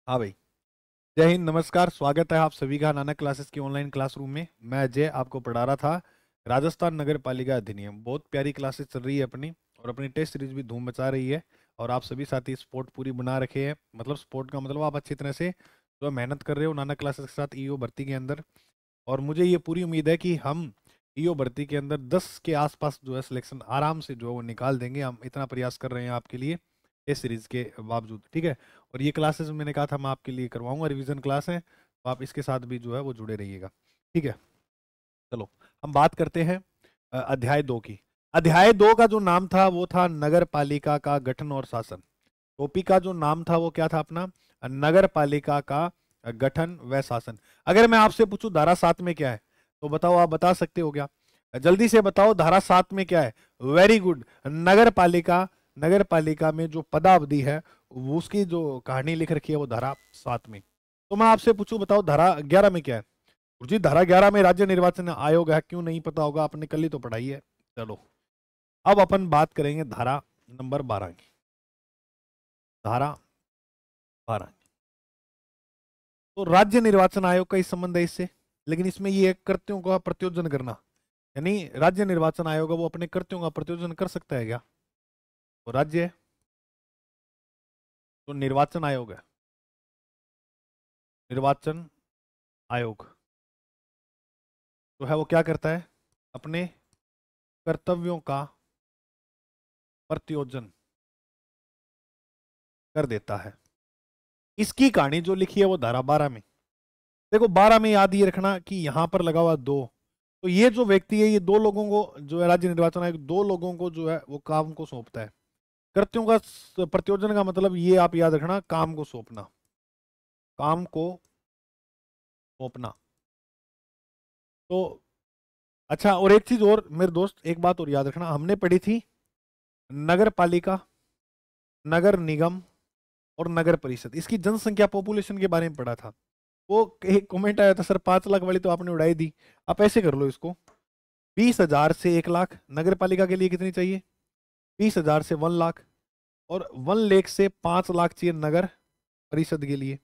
हाँ भाई। जय हिंद, नमस्कार, स्वागत है आप सभी का नानक क्लासेस की ऑनलाइन क्लासरूम में। मैं अजय आपको पढ़ा रहा था राजस्थान नगर पालिका अधिनियम। बहुत प्यारी क्लासेस चल रही है अपनी, और अपनी टेस्ट सीरीज भी धूम मचा रही है। और आप सभी साथी स्पोर्ट पूरी बना रखे हैं, मतलब स्पोर्ट का मतलब आप अच्छी तरह से जो है मेहनत कर रहे हो नानक क्लासेस के साथ ईओ भर्ती के अंदर। और मुझे ये पूरी उम्मीद है कि हम ईओ भर्ती के अंदर 10 के आसपास जो है सिलेक्शन आराम से जो है वो निकाल देंगे। हम इतना प्रयास कर रहे हैं आपके लिए इस सीरीज के बावजूद, ठीक है। और ये क्लासेस मैंने कहा था मैं आपके लिए करवाऊंगा, रिवीजन क्लास है, तो आप इसके साथ भी जो है वो जुड़े रहिएगा, ठीक है। चलो, हम बात करते हैं अध्याय 2 की। अध्याय 2 का जो नाम था वो था नगर पालिका का गठन और शासन। टॉपिक का जो नाम था वो क्या था अपना? नगर पालिका का गठन व शासन। अगर मैं आपसे पूछूं धारा 7 में क्या है, तो बताओ, आप बता सकते हो क्या? जल्दी से बताओ, धारा 7 में क्या है? वेरी गुड, नगर पालिका। नगर पालिका में जो पदावधि है वो उसकी जो कहानी लिख रखी है वो धारा 7 में। तो मैं आपसे पूछूं, बताओ धारा 11 में क्या है? जी, धारा 11 में राज्य निर्वाचन आयोग है। क्यों नहीं पता होगा, आपने कल ही तो पढ़ाई है। चलो, अब अपन बात करेंगे धारा नंबर 12 की। धारा 12, तो राज्य निर्वाचन आयोग का इस संबंध है इससे, लेकिन इसमें ये है कृत्यों का प्रत्योजन करना। यानी राज्य निर्वाचन आयोग है वो अपने कृत्यों का प्रत्योजन कर सकता है क्या? तो राज्य जो निर्वाचन आयोग है, निर्वाचन आयोग जो है वो क्या करता है? अपने कर्तव्यों का प्रत्योजन कर देता है। इसकी कहानी जो लिखी है वो धारा 12 में। देखो, 12 में याद ये रखना कि यहां पर लगा हुआ दो, तो ये जो व्यक्ति है ये दो लोगों को जो है राज्य निर्वाचन आयोग दो लोगों को जो है वो काम को सौंपता है। कृत्यों का प्रत्योजन का मतलब ये आप याद रखना, काम को सौंपना, काम को सौंपना। तो अच्छा, और एक चीज और मेरे दोस्त, एक बात और याद रखना, हमने पढ़ी थी नगर पालिका, नगर निगम और नगर परिषद, इसकी जनसंख्या पॉपुलेशन के बारे में पढ़ा था। वो एक कमेंट आया था, सर 5 लाख वाली तो आपने उड़ाई दी। आप ऐसे कर लो इसको, 20,000 से 1 लाख नगर पालिका के लिए कितनी चाहिए? 20,000 से 1 लाख, और 1 लाख से 5 लाख चाहिए नगर परिषद के लिए।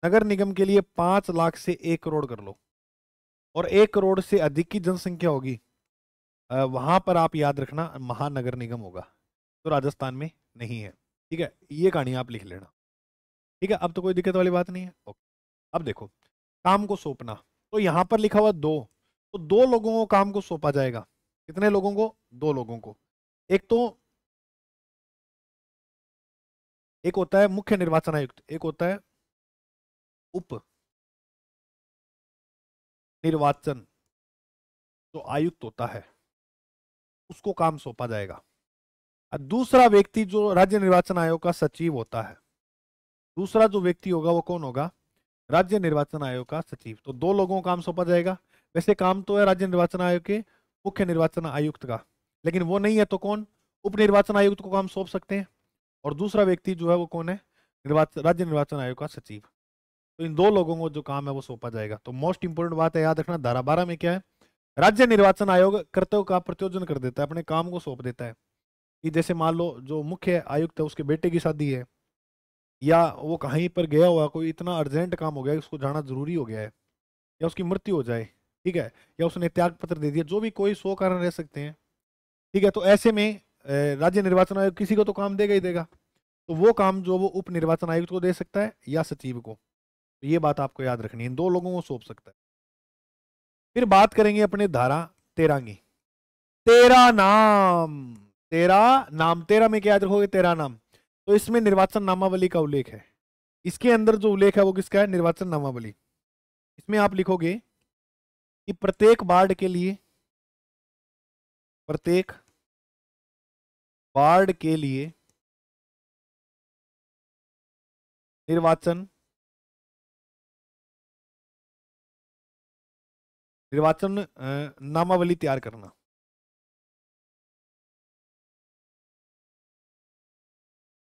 नगर निगम के लिए 5 लाख से 1 करोड़ कर लो। और 1 करोड़ से अधिक की जनसंख्या होगी, वहां पर आप याद रखना महानगर निगम होगा, तो राजस्थान में नहीं है, ठीक है। ये कहानी आप लिख लेना, ठीक है। अब तो कोई दिक्कत वाली बात नहीं है, ओके। अब देखो, काम को सौंपना, तो यहां पर लिखा हुआ दो, तो दो लोगों को काम को सौंपा जाएगा। कितने लोगों को? दो लोगों को। एक तो एक होता है मुख्य निर्वाचन आयुक्त, एक होता है उप निर्वाचन जो आयुक्त होता है, उसको काम सौंपा जाएगा। और दूसरा व्यक्ति जो राज्य निर्वाचन आयोग का सचिव होता है, दूसरा जो व्यक्ति होगा वो कौन होगा? राज्य निर्वाचन आयोग का सचिव। तो दो लोगों को काम सौंपा जाएगा। वैसे काम तो है राज्य निर्वाचन आयोग के मुख्य निर्वाचन आयुक्त का, लेकिन वो नहीं है तो कौन? उप निर्वाचन आयुक्त को काम सौंप सकते हैं। और दूसरा व्यक्ति जो है वो कौन है? राज्य निर्वाचन आयोग का सचिव। तो इन दो लोगों को जो काम है वो सौंपा जाएगा। तो मोस्ट इंपोर्टेंट बात है याद रखना, धारा 12 में क्या है? राज्य निर्वाचन आयोग कर्तव्य का प्रत्योजन कर देता है, अपने काम को सौंप देता है। कि जैसे मान लो जो मुख्य आयुक्त है उसके बेटे की शादी है, या वो कहीं पर गया हुआ, कोई इतना अर्जेंट काम हो गया उसको जाना जरूरी हो गया है, या उसकी मृत्यु हो जाए, ठीक है, या उसने त्याग पत्र दे दिया, जो भी कोई 100 कारण रह सकते हैं, ठीक है। तो ऐसे में राज्य निर्वाचन आयोग किसी को तो काम देगा ही देगा। तो वो काम जो वो उप निर्वाचन आयुक्त को दे सकता है या सचिव को। तो ये बात आपको याद रखनी है, इन दो लोगों को सौंप सकता है। फिर बात करेंगे अपने धारा 13 की। तेरा नाम, तेरा नाम, 13 में क्या याद रखोगे? तेरा नाम। तो इसमें निर्वाचन नामावली का उल्लेख है। इसके अंदर जो उल्लेख है वो किसका है? निर्वाचन नामावली। इसमें आप लिखोगे कि प्रत्येक वार्ड के लिए, प्रत्येक वार्ड के लिए निर्वाचन निर्वाचन नामावली तैयार करना।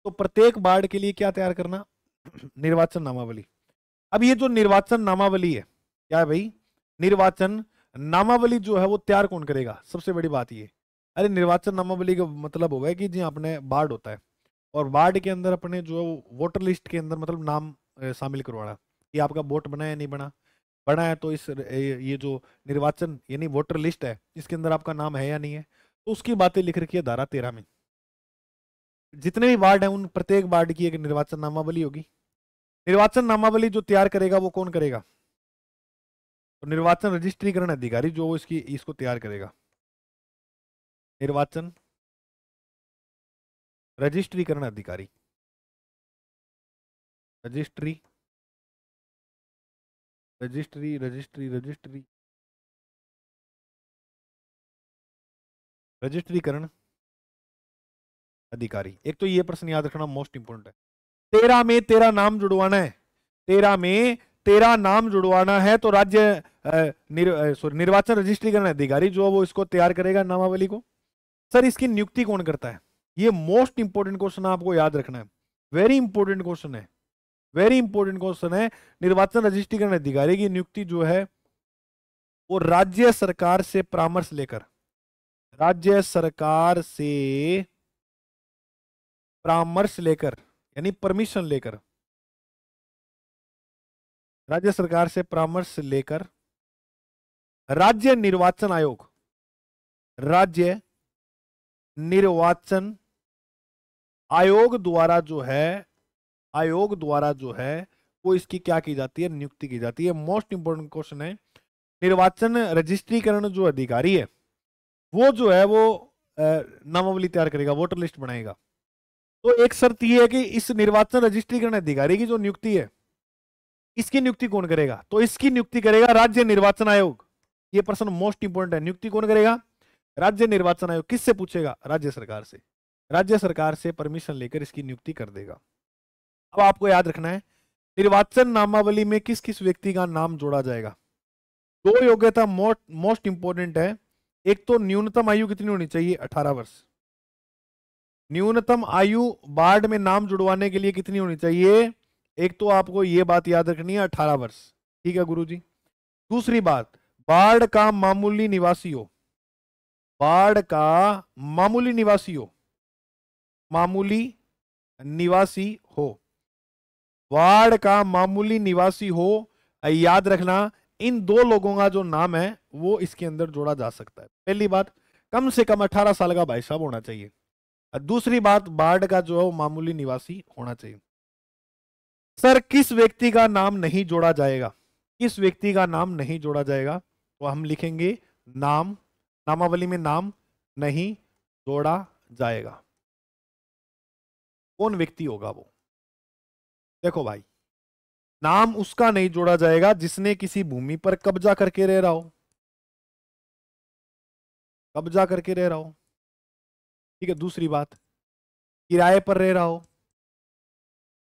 तो प्रत्येक वार्ड के लिए क्या तैयार करना? निर्वाचन नामावली। अब ये जो निर्वाचन नामावली है, क्या है भाई? निर्वाचन नामावली जो है वो तैयार कौन करेगा? सबसे बड़ी बात ये, अरे निर्वाचन नामावली का मतलब होगा कि जी अपने वार्ड होता है, और वार्ड के अंदर अपने जो वोटर लिस्ट के अंदर मतलब नाम शामिल करवाना कि आपका वोट बना है नहीं बना, बना है तो इस ये जो निर्वाचन यानी वोटर लिस्ट है इसके अंदर आपका नाम है या नहीं है, तो उसकी बातें लिख रखी है धारा 13 में। जितने भी वार्ड हैं उन प्रत्येक वार्ड की एक निर्वाचन नामावली होगी। निर्वाचन नामावली जो तैयार करेगा वो कौन करेगा? तो निर्वाचन रजिस्ट्रीकरण अधिकारी जो इसकी इसको तैयार करेगा। निर्वाचन रजिस्ट्रीकरण अधिकारी, रजिस्ट्री रजिस्ट्री रजिस्ट्री रजिस्ट्री रजिस्ट्रीकरण अधिकारी। एक तो ये प्रश्न याद रखना मोस्ट इंपोर्टेंट है। 13 में तेरा नाम जुड़वाना है, 13 में तेरा नाम जुड़वाना है तो राज्य निर्वाचन रजिस्ट्रीकरण अधिकारी जो वो इसको तैयार करेगा नामावली को। सर इसकी नियुक्ति कौन करता है? ये मोस्ट इंपोर्टेंट क्वेश्चन आपको याद रखना है, वेरी इंपोर्टेंट क्वेश्चन है, वेरी इंपोर्टेंट क्वेश्चन है। निर्वाचन रजिस्ट्रीकरण अधिकारी की नियुक्ति जो है वो राज्य सरकार से परामर्श लेकर, राज्य सरकार से परामर्श लेकर यानी परमिशन लेकर, राज्य सरकार से परामर्श लेकर राज्य निर्वाचन आयोग, राज्य निर्वाचन आयोग द्वारा जो है, आयोग द्वारा जो है वो इसकी क्या की जाती है? नियुक्ति की जाती है। मोस्ट इंपोर्टेंट क्वेश्चन है। निर्वाचन रजिस्ट्रीकरण जो अधिकारी है वो जो है वो नामावली तैयार करेगा, वोटर लिस्ट बनाएगा। तो एक शर्त यह है कि इस निर्वाचन रजिस्ट्रीकरण अधिकारी की जो नियुक्ति है इसकी नियुक्ति कौन करेगा? तो इसकी नियुक्ति करेगा राज्य निर्वाचन आयोग। ये प्रश्न मोस्ट इंपोर्टेंट है। नियुक्ति कौन करेगा? राज्य निर्वाचन आयोग। किससे पूछेगा? राज्य सरकार से। राज्य सरकार से परमिशन लेकर इसकी नियुक्ति कर देगा। अब आपको याद रखना है निर्वाचन नामावली में किस किस व्यक्ति का नाम जोड़ा जाएगा। दो योग्यता मोस्ट इंपोर्टेंट है। एक तो न्यूनतम आयु कितनी होनी चाहिए? 18 वर्ष। न्यूनतम आयु वार्ड में नाम जुड़वाने के लिए कितनी होनी चाहिए? एक तो आपको ये बात याद रखनी है 18 वर्ष। ठीक है गुरुजी। दूसरी बात, वार्ड का मामूली निवासी हो, वार्ड का मामूली निवासी हो, मामूली निवासी हो, वार्ड का मामूली निवासी हो। याद रखना इन दो लोगों का जो नाम है वो इसके अंदर जोड़ा जा सकता है। पहली बात, कम से कम 18 साल का भाई साहब होना चाहिए। दूसरी बात, वार्ड का जो है वो मामूली निवासी होना चाहिए। सर किस व्यक्ति का नाम नहीं जोड़ा जाएगा? किस व्यक्ति का नाम नहीं जोड़ा जाएगा? तो हम लिखेंगे नाम, नामावली में नाम नहीं जोड़ा जाएगा। कौन व्यक्ति होगा वो? देखो भाई, नाम उसका नहीं जोड़ा जाएगा जिसने किसी भूमि पर कब्जा करके रह रहा हो, कब्जा करके रह रहा हो। ठीक है। दूसरी बात, किराए पर रह रहा हो,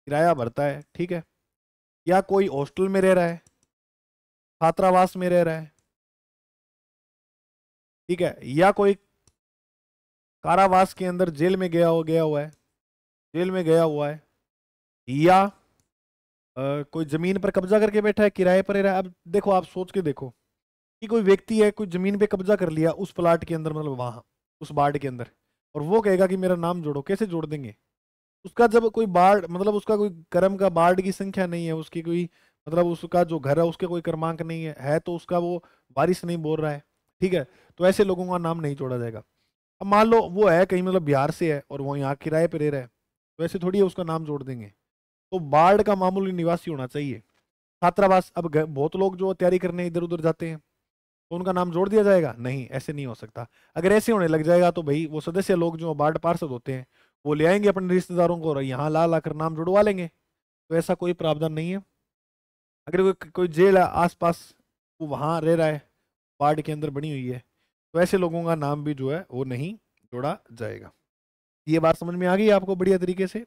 किराया भरता है, ठीक है, या कोई हॉस्टल में रह रहा है, छात्रावास में रह रहा है, ठीक है, या कोई कारावास के अंदर जेल में गया हुआ है, जेल में गया हुआ है, या कोई जमीन पर कब्जा करके बैठा है, किराए पर रह रहा है। अब देखो, आप सोच के देखो कि कोई व्यक्ति है, कोई जमीन पे कब्जा कर लिया उस प्लाट के अंदर, मतलब वहां उस वार्ड के अंदर, और वो कहेगा कि मेरा नाम जोड़ो। कैसे जोड़ देंगे? उसका जब कोई बाढ़, मतलब उसका कोई कर्म का बाढ़ की संख्या नहीं है, उसकी कोई, मतलब उसका जो घर है उसके कोई क्रमांक नहीं है तो उसका वो वारिस नहीं बोल रहा है, ठीक है, तो ऐसे लोगों का नाम नहीं जोड़ा जाएगा। अब मान लो वो है कहीं, मतलब बिहार से है और वो यहाँ किराए पे रह रहा है, तो ऐसे थोड़ी है उसका नाम जोड़ देंगे। तो बाढ़ का मामूली निवासी होना चाहिए। छात्रावास, अब बहुत लोग जो तैयारी करने इधर उधर जाते हैं तो उनका नाम जोड़ दिया जाएगा? नहीं, ऐसे नहीं हो सकता। अगर ऐसे होने लग जाएगा तो भाई वो सदस्य लोग जो बाढ़ पार्षद होते हैं वो ले आएंगे अपने रिश्तेदारों को और यहाँ ला कर नाम जुड़वा लेंगे। तो ऐसा कोई प्रावधान नहीं है। अगर कोई जेल है आसपास, वो वहां रह रहा है, वार्ड के अंदर बनी हुई है, तो ऐसे लोगों का नाम भी जो है वो नहीं जोड़ा जाएगा। ये बात समझ में आ गई आपको बढ़िया तरीके से?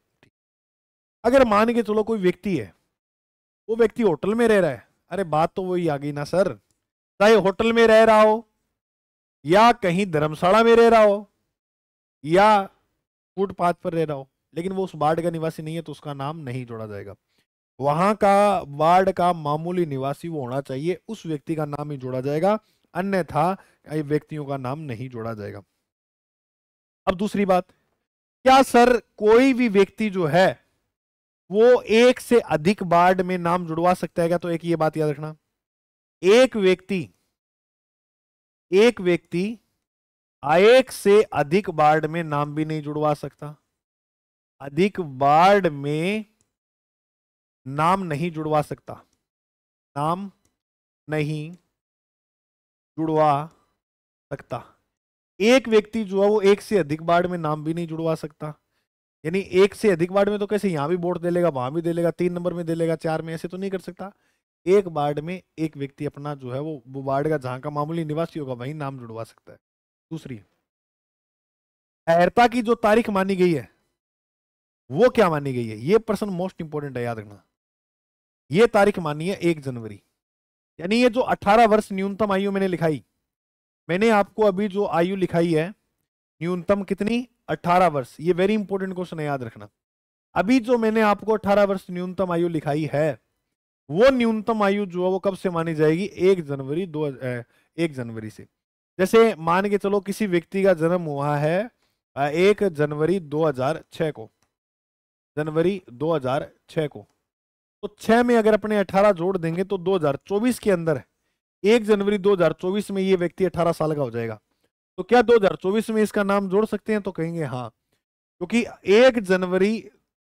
अगर मान के चलो कोई व्यक्ति है, वो व्यक्ति होटल में रह रहा है, अरे बात तो वही आ गई ना सर, चाहे होटल में रह रहा हो या कहीं धर्मशाला में रह रहा हो या फुटपाथ पर रह रहा हो, लेकिन वो उस वार्ड का निवासी नहीं है तो उसका नाम नहीं जोड़ा जाएगा। वहां का वार्ड का मामूली निवासी वो होना चाहिए, उस व्यक्ति का नाम ही जोड़ा जाएगा, अन्यथा व्यक्तियों का नाम नहीं जोड़ा जाएगा। अब दूसरी बात, क्या सर कोई भी व्यक्ति जो है वो एक से अधिक वार्ड में नाम जुड़वा सकता है क्या? तो एक ये बात याद रखना, एक व्यक्ति एक से अधिक वार्ड में नाम भी नहीं जुड़वा सकता, अधिक वार्ड में नाम नहीं जुड़वा सकता, नाम नहीं जुड़वा सकता। एक व्यक्ति जो है वो एक से अधिक वार्ड में नाम भी नहीं जुड़वा सकता, यानी एक से अधिक वार्ड में तो कैसे यहां भी वोट दे लेगा, वहां भी दे लेगा, 3 नंबर में दे लेगा, 4 में, ऐसे तो नहीं कर सकता। एक वार्ड में एक व्यक्ति अपना जो है वो वार्ड का जहां का मामूली निवासी होगा वहीं नाम जुड़वा सकता है। दूसरी, अहर्ता की जो तारीख मानी गई है वो क्या मानी गई है? ये प्रश्न मोस्ट इंपोर्टेंट है, याद रखना। ये तारीख मानी है 1 जनवरी, यानी ये जो 18 वर्ष न्यूनतम आयु मैंने लिखाई, मैंने आपको अभी जो आयु लिखाई है न्यूनतम कितनी, 18 वर्ष। ये वेरी इंपॉर्टेंट क्वेश्चन है, याद रखना। अभी जो मैंने आपको 18 वर्ष न्यूनतम आयु लिखाई है, वो न्यूनतम आयु जो है वो कब से मानी जाएगी? 1 जनवरी से। जैसे मान के चलो किसी व्यक्ति का जन्म हुआ है 1 जनवरी 2006 को, जनवरी 2006 को, तो 6 में अगर अपने 18 जोड़ देंगे तो 2024 के अंदर 1 जनवरी 2024 में ये व्यक्ति 18 साल का हो जाएगा। तो क्या 2024 में इसका नाम जोड़ सकते हैं? तो कहेंगे हाँ, क्योंकि 1 जनवरी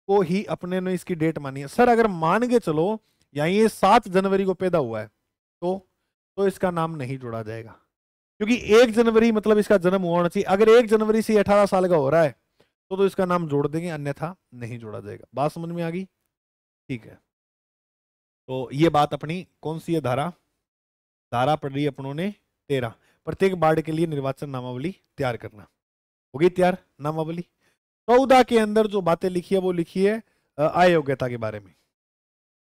को ही अपने ने इसकी डेट मानी है। सर अगर मान के चलो या ये 7 जनवरी को पैदा हुआ है तो इसका नाम नहीं जोड़ा जाएगा, क्योंकि 1 जनवरी मतलब इसका जन्म होना चाहिए। अगर 1 जनवरी से 18 साल का हो रहा है तो इसका नाम जोड़ देंगे, अन्यथा नहीं जोड़ा जाएगा। बात समझ में आ गई? ठीक है, तो ये बात अपनी कौन सी है? धारा पढ़ रही है अपनों ने 13। प्रत्येक वार्ड के लिए निर्वाचन नामावली तैयार करना। होगी तैयार नामावली? 14 के अंदर जो बातें लिखी है वो लिखी है अयोग्यता के बारे में,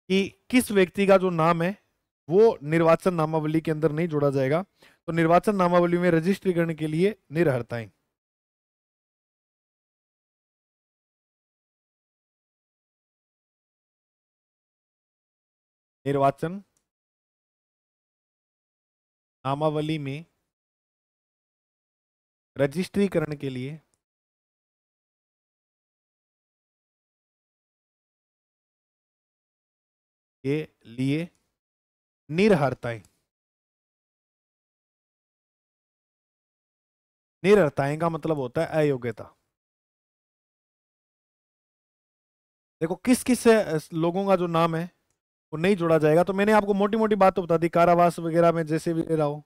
कि किस व्यक्ति का जो नाम है वो निर्वाचन नामावली के अंदर नहीं जोड़ा जाएगा। तो निर्वाचन नामावली में रजिस्ट्रीकरण के लिए निरर्हताएं, निर्वाचन नामावली में रजिस्ट्रीकरण के लिए निरर्हताएं, निरर्हताएं का मतलब होता है अयोग्यता। देखो किस किस लोगों का जो नाम है वो नहीं जोड़ा जाएगा। तो मैंने आपको मोटी मोटी बात तो बता दी, कारावास वगैरह में जैसे भी ले रहा हो।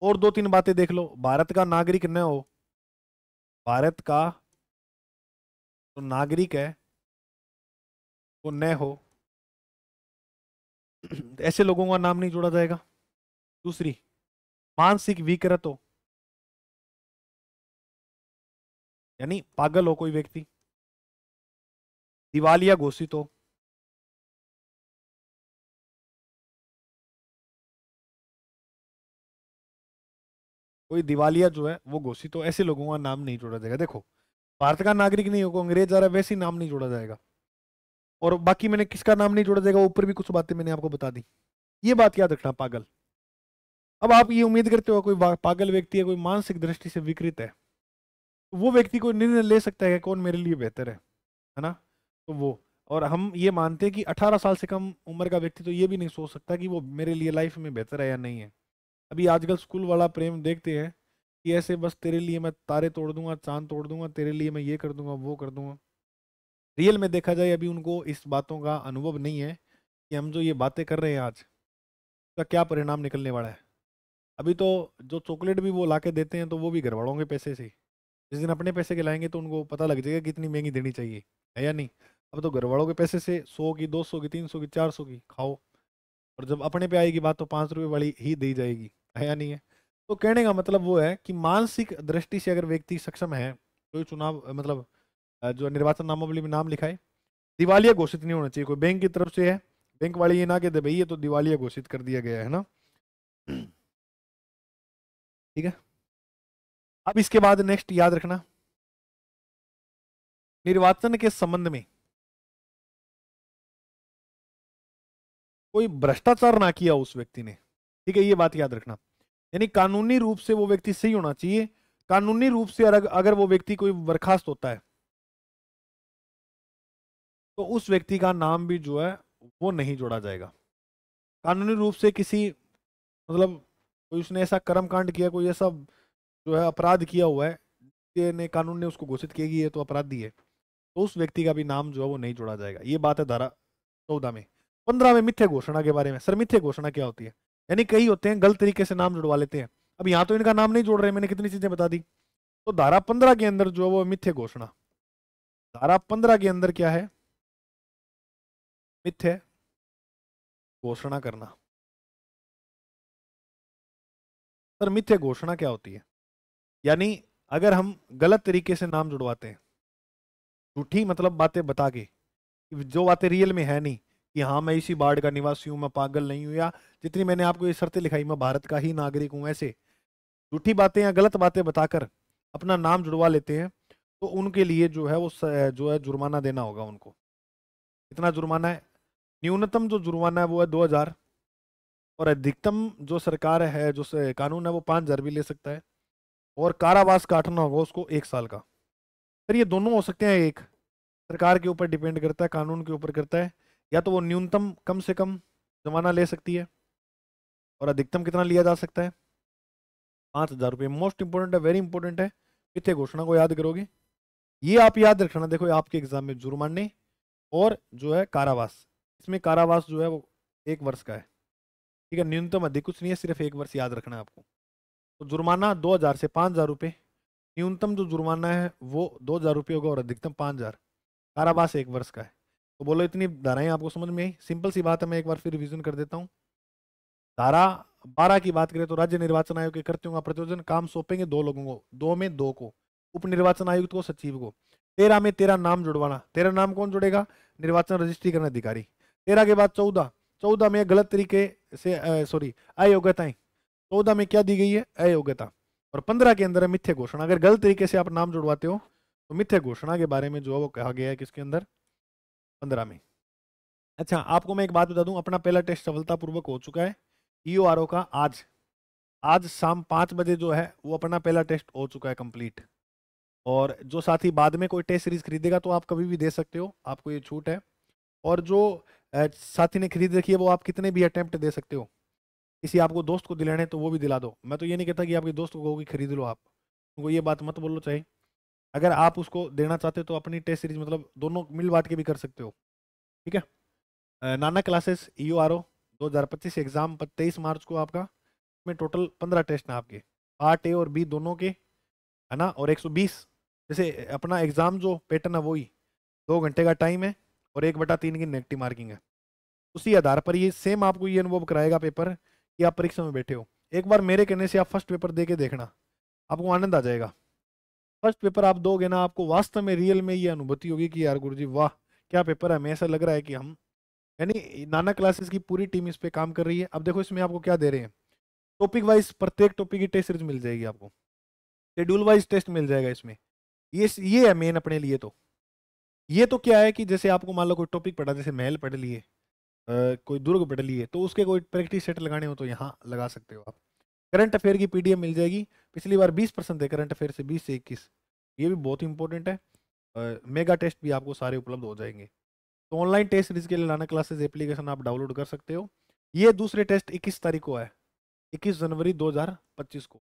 और 2-3 बातें देख लो, भारत का नागरिक न हो, भारत का जो नागरिक है वो न हो, ऐसे लोगों का नाम नहीं जोड़ा जाएगा। दूसरी, मानसिक विकृत हो, यानी पागल हो कोई व्यक्ति, दिवालिया घोषित हो, कोई दिवालिया जो है वो घोषित हो, ऐसे लोगों का नाम नहीं जोड़ा जाएगा। देखो भारत का नागरिक नहीं होगा, अंग्रेज आ रहा है, वैसे ही नाम नहीं जोड़ा जाएगा। और बाकी मैंने किसका नाम नहीं जोड़ा जाएगा, ऊपर भी कुछ बातें मैंने आपको बता दी। ये बात याद रखना, पागल। अब आप ये उम्मीद करते हो कोई पागल व्यक्ति है, कोई मानसिक दृष्टि से विकृत है, तो वो व्यक्ति कोई निर्णय ले सकता है कि कौन मेरे लिए बेहतर है ना? तो वो, और हम ये मानते हैं कि 18 साल से कम उम्र का व्यक्ति तो ये भी नहीं सोच सकता कि वो मेरे लिए लाइफ में बेहतर है या नहीं है। अभी आजकल स्कूल वाला प्रेम देखते हैं कि ऐसे बस तेरे लिए मैं तारे तोड़ दूंगा, चांद तोड़ दूंगा, तेरे लिए मैं ये कर दूंगा, वो कर दूंगा। रियल में देखा जाए अभी उनको इस बातों का अनुभव नहीं है कि हम जो ये बातें कर रहे हैं आज का क्या परिणाम निकलने वाला है। अभी तो जो चॉकलेट भी वो ला के देते हैं तो वो भी घर वालों के पैसे से। जिस दिन अपने पैसे के लाएंगे तो उनको पता लग जाएगा कितनी महंगी देनी चाहिए, है या नहीं? अब तो घर वालों के पैसे से 100 की, 200 की, 300 की, 400 की खाओ, और जब अपने पे आएगी बात तो 5 रुपए वाली ही दी जाएगी, है या नहीं है? तो कहने का मतलब वो है कि मानसिक दृष्टि से अगर व्यक्ति सक्षम है, कोई चुनाव मतलब जो निर्वाचन नामावली में नाम लिखा है, दिवालिया घोषित नहीं होना चाहिए। कोई बैंक की तरफ से है, बैंक वाले ये ना कहते भाई ये तो दिवालिया घोषित कर दिया गया है ना। ठीक है, अब इसके बाद नेक्स्ट याद रखना, निर्वाचन के संबंध में कोई भ्रष्टाचार ना किया उस व्यक्ति ने। ठीक है, ये बात याद रखना, यानी कानूनी रूप से वो व्यक्ति सही होना चाहिए। कानूनी रूप से अगर वो व्यक्ति कोई बर्खास्त होता है, तो उस व्यक्ति का नाम भी जो है वो नहीं जोड़ा जाएगा। कानूनी रूप से किसी मतलब कोई उसने ऐसा कर्म कांड किया, कोई ऐसा जो है अपराध किया हुआ है, ने कानून ने उसको घोषित किया कि ये तो अपराधी है, तो उस व्यक्ति का भी नाम जो है वो नहीं जोड़ा जाएगा। ये बात है धारा 14 में। 15 में मिथ्या घोषणा के बारे में। सर मिथ्या घोषणा क्या होती है? यानी कई होते हैं गलत तरीके से नाम जुड़वा लेते हैं। अब यहाँ तो इनका नाम नहीं जोड़ रहे, मैंने कितनी चीजें बता दी। तो धारा 15 के अंदर जो है वो मिथ्या घोषणा। धारा 15 के अंदर क्या है? मिथ्या घोषणा करना। सर मिथ्या घोषणा क्या होती है? यानी अगर हम गलत तरीके से नाम जुड़वाते हैं, झूठी मतलब बातें बता के, जो बातें रियल में है नहीं, कि हाँ मैं इसी बाढ़ का निवासी हूँ, मैं पागल नहीं हूँ, या जितनी मैंने आपको ये शर्तें लिखाई मैं भारत का ही नागरिक हूँ, ऐसे झूठी बातें या गलत बातें बताकर अपना नाम जुड़वा लेते हैं, तो उनके लिए जो है वो जो है जुर्माना देना होगा उनको। कितना जुर्माना है? न्यूनतम जो जुर्माना है वो है 2000, और अधिकतम जो सरकार है, जो कानून है, वो 5000 भी ले सकता है, और कारावास काटना होगा उसको 1 साल का। फिर ये दोनों हो सकते हैं, एक सरकार के ऊपर डिपेंड करता है, कानून के ऊपर करता है। या तो वो न्यूनतम कम से कम जुर्माना ले सकती है, और अधिकतम कितना लिया जा सकता है? 5000 रुपये। मोस्ट इंपोर्टेंट है, वेरी इंपोर्टेंट है, मिथ्या घोषणा को याद करोगे। ये आप याद रखना, देखो आपके एग्जाम में जुर्माने और जो है कारावास, इसमें कारावास जो है वो 1 वर्ष का है, ठीक है, न्यूनतम अधिक कुछ नहीं है, सिर्फ 1 वर्ष याद रखना है आपको। तो जुर्माना 2000 से 5000 रुपये, न्यूनतम जो जुर्माना है वो 2000 रुपये होगा, और अधिकतम 5000। कारावास 1 वर्ष का है। तो बोलो इतनी धाराएं आपको समझ में आई? सिंपल सी बात है, मैं एक बार फिर रिवीजन कर देता हूँ। धारा 12 की बात करें तो राज्य निर्वाचन आयोग के कर्तव्यों का प्रतिवेदन काम सौंपेंगे 2 लोगों को, 2 में 2 को, उप निर्वाचन आयुक्त को, सचिव को। 13 में 13 नाम जुड़वाना। 13 नाम कौन जुड़ेगा? निर्वाचन रजिस्ट्री करने अधिकारी। 13 के बाद 14, 14 में गलत तरीके से सॉरी अयोग्यताएं। 14 में क्या दी गई है? अयोग्यता। और 15 के अंदर है मिथ्या घोषणा। अगर गलत तरीके से आप नाम जुड़वाते हो तो मिथ्या घोषणा के बारे में जो है वो कहा गया है किसके अंदर? 15 में। अच्छा आपको मैं एक बात बता दूं, अपना पहला टेस्ट सफलतापूर्वक हो चुका है ईओआरओ का। आज आज शाम 5 बजे जो है वो अपना पहला टेस्ट हो चुका है कंप्लीट। और जो साथी बाद में कोई टेस्ट सीरीज खरीदेगा तो आप कभी भी दे सकते हो, आपको ये छूट है। और जो साथी ने खरीद रखी है वो आप कितने भी अटेम्प्ट दे सकते हो। किसी आपको दोस्त को दिलाने तो वो भी दिला दो। मैं तो ये नहीं कहता कि आपके दोस्त को कहो कि खरीद लो, आप उनको ये बात मत बोलो। चाहिए अगर आप उसको देना चाहते हो तो अपनी टेस्ट सीरीज मतलब दोनों मिल बांट के भी कर सकते हो, ठीक है। नाना क्लासेस ईओआरओ 2025 एग्जाम 23 मार्च को आपका। में टोटल 15 टेस्ट हैं आपके, पार्ट ए और बी दोनों के, है ना। और 120 जैसे अपना एग्जाम जो पैटर्न है वही, 2 घंटे का टाइम है, और 1/3 की नेगेटिव मार्किंग है। उसी आधार पर ये सेम आपको ये अनुभव कराएगा पेपर कि आप परीक्षा में बैठे हो। एक बार मेरे कहने से आप फर्स्ट पेपर दे के देखना, आपको आनंद आ जाएगा। फर्स्ट पेपर आप दोगे ना, आपको वास्तव में रियल में ये अनुभूति होगी कि यार गुरुजी वाह क्या पेपर है। हमें ऐसा लग रहा है कि हम, यानी नाना क्लासेस की पूरी टीम इस पे काम कर रही है। अब देखो इसमें आपको क्या दे रहे हैं, टॉपिक वाइज प्रत्येक टॉपिक की टेस्ट सीरीज मिल जाएगी आपको, शेड्यूल वाइज टेस्ट मिल जाएगा इसमें। ये है मेन अपने लिए। तो ये तो क्या है कि जैसे आपको मान लो कोई टॉपिक पढ़ा, जैसे महल पढ़ लिए, कोई दुर्ग पढ़ लिए, तो उसके कोई प्रैक्टिस सेट लगाने हो तो यहाँ लगा सकते हो आप। करंट अफेयर की पीडीएफ मिल जाएगी। पिछली बार 20% है करंट अफेयर से, 20 से 21। ये भी बहुत इंपॉर्टेंट है। मेगा टेस्ट भी आपको सारे उपलब्ध हो जाएंगे। तो ऑनलाइन टेस्ट सीरीज के लिए नाना क्लासेस एप्लीकेशन आप डाउनलोड कर सकते हो। ये दूसरे टेस्ट 21 तारीख को है, 21 जनवरी 2025 को।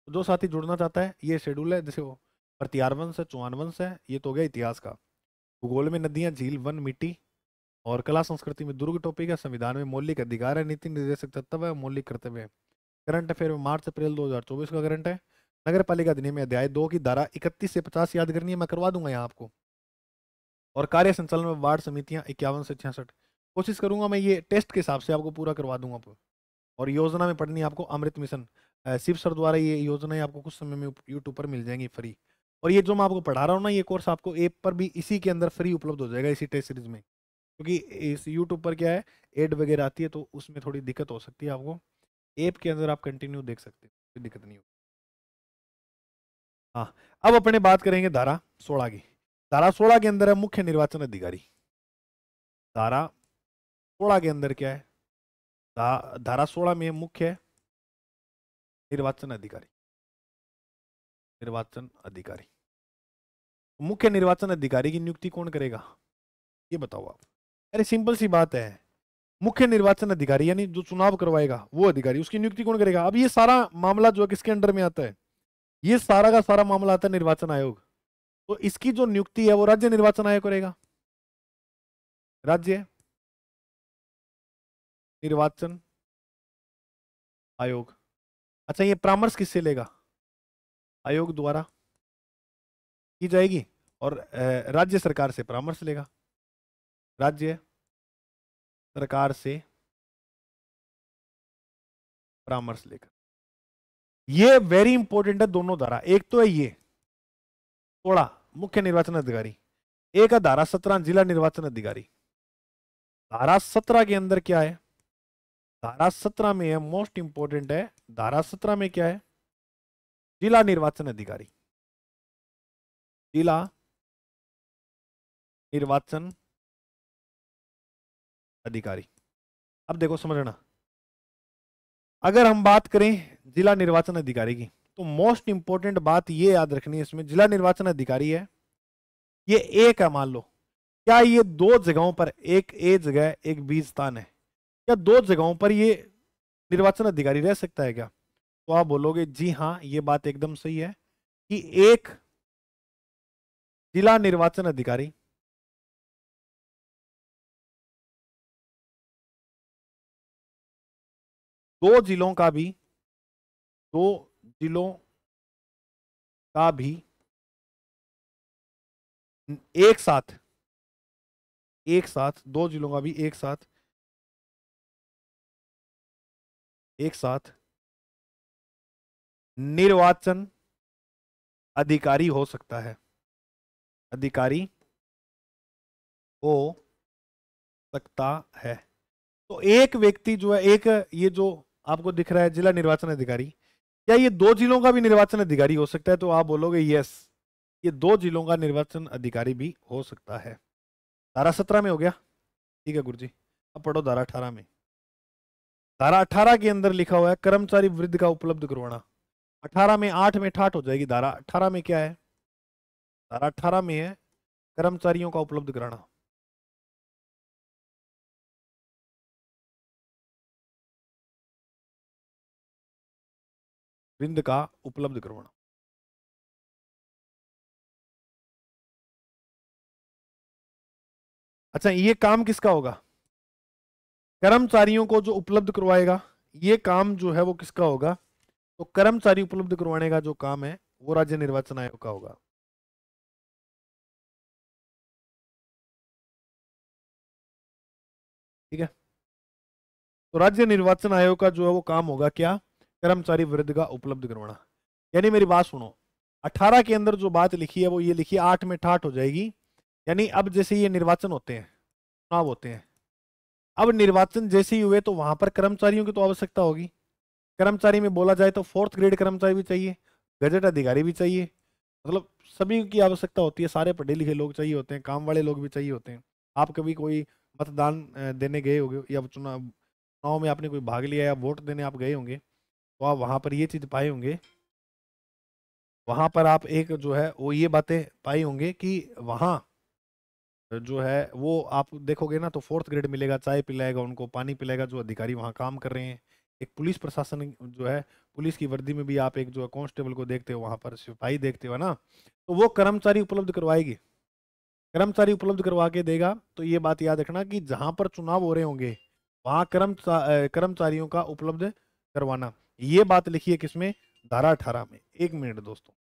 तो जो साथी जुड़ना चाहता है, ये शेड्यूल है। जैसे वो प्रतिहार वंश है, चौहान वंश है, ये तो हो गया इतिहास का। भूगोल में नदियां, झील, वन, मिट्टी। और कला संस्कृति में दुर्ग टॉपिक है। संविधान में मौलिक अधिकार है, नीति निर्देशक तत्व है, मौलिक कर्तव्य है। करंट अफेयर में मार्च अप्रैल 2024 का करंट है। नगर पालिका अधिनियम में अध्याय 2 की धारा 31 से 50 याद करनी है, मैं करवा दूंगा यहाँ आपको। और कार्य संचालन में वार्ड समितियां 51 से 66। कोशिश करूंगा मैं ये टेस्ट के हिसाब से आपको पूरा करवा दूंगा आपको। और योजना में पढ़नी है आपको अमृत मिशन, शिव सर द्वारा ये योजनाएं आपको कुछ समय में यूट्यूब पर मिल जाएंगी फ्री। और ये जो मैं आपको पढ़ा रहा हूँ ना, ये कोर्स आपको ऐप पर भी इसी के अंदर फ्री उपलब्ध हो जाएगा, इसी टेस्ट सीरीज में। क्योंकि इस यूट्यूब पर क्या है, एड वगैरह आती है तो उसमें थोड़ी दिक्कत हो सकती है आपको। ऐप के अंदर आप कंटिन्यू देख सकते हो, कोई दिक्कत नहीं होगी। हाँ, अब अपने बात करेंगे धारा 16 की। धारा 16 के अंदर है मुख्य निर्वाचन अधिकारी। धारा 16 के अंदर क्या है? धारा 16 में मुख्य निर्वाचन अधिकारी। निर्वाचन अधिकारी, मुख्य निर्वाचन अधिकारी की नियुक्ति कौन करेगा? ये बताओ आप। अरे सिंपल सी बात है, मुख्य निर्वाचन अधिकारी यानी जो चुनाव करवाएगा वो अधिकारी, उसकी नियुक्ति कौन करेगा? अब ये सारा मामला जो है किसके अंडर में आता है? ये सारा का सारा मामला आता है निर्वाचन आयोग। तो इसकी जो नियुक्ति है वो राज्य निर्वाचन आयोग करेगा। राज्य निर्वाचन आयोग। अच्छा, ये परामर्श किससे लेगा? आयोग द्वारा की जाएगी, और राज्य सरकार से परामर्श लेगा। राज्य सरकार से परामर्श लेकर। ये वेरी इंपॉर्टेंट है दोनों धारा। एक तो है ये थोड़ा मुख्य निर्वाचन अधिकारी, एक है धारा 17 जिला निर्वाचन अधिकारी। धारा 17 के अंदर क्या है? धारा 17 में है, मोस्ट इंपॉर्टेंट है, धारा 17 में क्या है? जिला निर्वाचन अधिकारी। जिला निर्वाचन अधिकारी। अब देखो समझना, अगर हम बात करें जिला निर्वाचन अधिकारी की, तो मोस्ट इंपॉर्टेंट बात ये याद रखनी है इसमें, जिला निर्वाचन अधिकारी है ये एक है। मान लो क्या ये दो जगहों पर, एक ए जगह एक बी स्थान है, क्या दो जगहों पर ये निर्वाचन अधिकारी रह सकता है क्या? तो आप बोलोगे जी हाँ, ये बात एकदम सही है कि एक जिला निर्वाचन अधिकारी दो जिलों का भी, दो जिलों का भी एक साथ, एक साथ, दो जिलों का भी एक साथ, एक साथ निर्वाचन अधिकारी हो सकता है। अधिकारी हो सकता है। तो एक व्यक्ति जो है, एक ये जो आपको दिख रहा है जिला निर्वाचन अधिकारी, क्या ये दो जिलों का भी निर्वाचन अधिकारी हो सकता है? तो आप बोलोगे यस, ये दो जिलों का निर्वाचन अधिकारी भी हो सकता है। धारा 17 में हो गया, ठीक है गुरुजी। अब पढ़ो धारा 18 में। धारा 18 के अंदर लिखा हुआ है कर्मचारी वृद्ध का उपलब्ध करवाना। 18 में 8 में ठाट हो जाएगी। धारा 18 में क्या है? धारा 18 में है कर्मचारियों का उपलब्ध कराना। वृद्ध का उपलब्ध करवाना। अच्छा, ये काम किसका होगा? कर्मचारियों को जो उपलब्ध करवाएगा, ये काम जो है वो किसका होगा? तो कर्मचारी उपलब्ध करवाने का जो काम है वो राज्य निर्वाचन आयोग का होगा। ठीक है, तो राज्य निर्वाचन आयोग का जो है वो काम होगा क्या? कर्मचारी वृद्ध का उपलब्ध करवाना। यानी मेरी बात सुनो, 18 के अंदर जो बात लिखी है वो ये लिखी, 8 में ठाट हो जाएगी। यानी अब जैसे ये निर्वाचन होते हैं, चुनाव होते हैं, अब निर्वाचन जैसे ही हुए तो वहां पर कर्मचारियों की तो आवश्यकता होगी। कर्मचारी में बोला जाए तो 4th ग्रेड कर्मचारी भी चाहिए, गजट अधिकारी भी चाहिए, मतलब सभी की आवश्यकता होती है। सारे पढ़े लिखे लोग चाहिए होते हैं, काम वाले लोग भी चाहिए होते हैं। आप कभी कोई मतदान देने गए होंगे, या चुनाव में आपने कोई भाग लिया या वोट देने आप गए होंगे, तो आप वहां पर ये चीज पाए होंगे, वहां पर आप एक जो है वो ये बातें पाई होंगे कि वहां जो है वो आप देखोगे ना तो 4th ग्रेड मिलेगा, चाय पिलाएगा उनको, पानी पिलाएगा जो अधिकारी वहां काम कर रहे हैं। एक पुलिस प्रशासन जो है, पुलिस की वर्दी में भी आप एक जो है कांस्टेबल को देखते हो, वहां पर सिपाही देखते हो ना, तो वो कर्मचारी उपलब्ध करवाएगी। कर्मचारी उपलब्ध करवा के देगा। तो ये बात याद रखना कि जहां पर चुनाव हो रहे होंगे वहां कर्मचारियों का उपलब्ध करवाना, ये बात लिखी है किसमें? धारा 18 में। एक मिनट दोस्तों,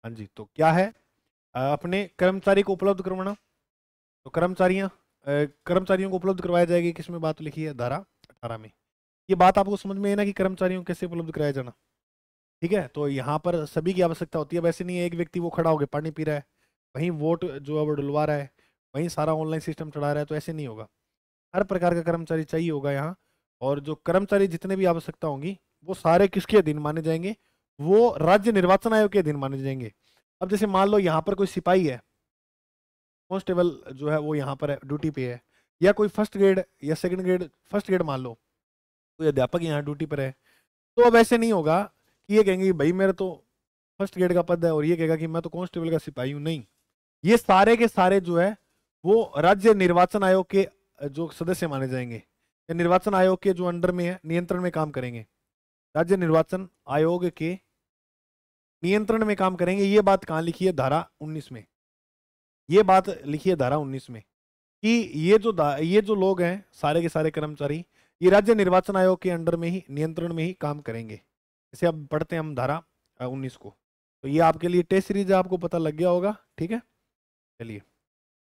हाँ जी, तो क्या है? अपने कर्मचारी को उपलब्ध करवाना। तो कर्मचारियों को उपलब्ध करवाया जाएगी, किसमें बात लिखी है? धारा 18 में। ये बात आपको समझ में है ना कि कर्मचारियों को कैसे उपलब्ध कराया जाना? ठीक है, तो यहाँ पर सभी की आवश्यकता होती है। वैसे नहीं है एक व्यक्ति वो खड़ा होकर पानी पी रहा है, वहीं वोट जो है वो डलवा रहा है, वहीं सारा ऑनलाइन सिस्टम चढ़ा रहा है, तो ऐसे नहीं होगा। हर प्रकार का कर्मचारी चाहिए होगा यहाँ। और जो कर्मचारी जितने भी आवश्यकता होंगी वो सारे किसके अधीन माने जाएंगे? वो राज्य निर्वाचन आयोग के अधीन माने जाएंगे। अब जैसे मान लो यहाँ पर कोई सिपाही है, कांस्टेबल जो है वो यहाँ पर ड्यूटी पे है, या कोई 1st ग्रेड या 2nd ग्रेड, 1st ग्रेड मान लो कोई अध्यापक यहाँ ड्यूटी पर है, तो अब ऐसे नहीं होगा कि ये कहेंगे कि भाई मेरा तो फर्स्ट ग्रेड का पद है, और ये कहेगा कि मैं तो कांस्टेबल का सिपाही हूं। नहीं, ये सारे के सारे जो है वो राज्य निर्वाचन आयोग के जो सदस्य माने जाएंगे, या निर्वाचन आयोग के जो अंडर में है, नियंत्रण में काम करेंगे। राज्य निर्वाचन आयोग के नियंत्रण में काम करेंगे। ये बात कहाँ लिखी है? धारा 19 में। ये बात लिखी है धारा 19 में कि ये जो लोग हैं, सारे के सारे कर्मचारी, ये राज्य निर्वाचन आयोग के अंडर में ही, नियंत्रण में ही काम करेंगे। इसे अब पढ़ते हैं हम धारा 19 को। तो ये आपके लिए टेस्ट सीरीज है, आपको पता लग गया होगा। ठीक है, चलिए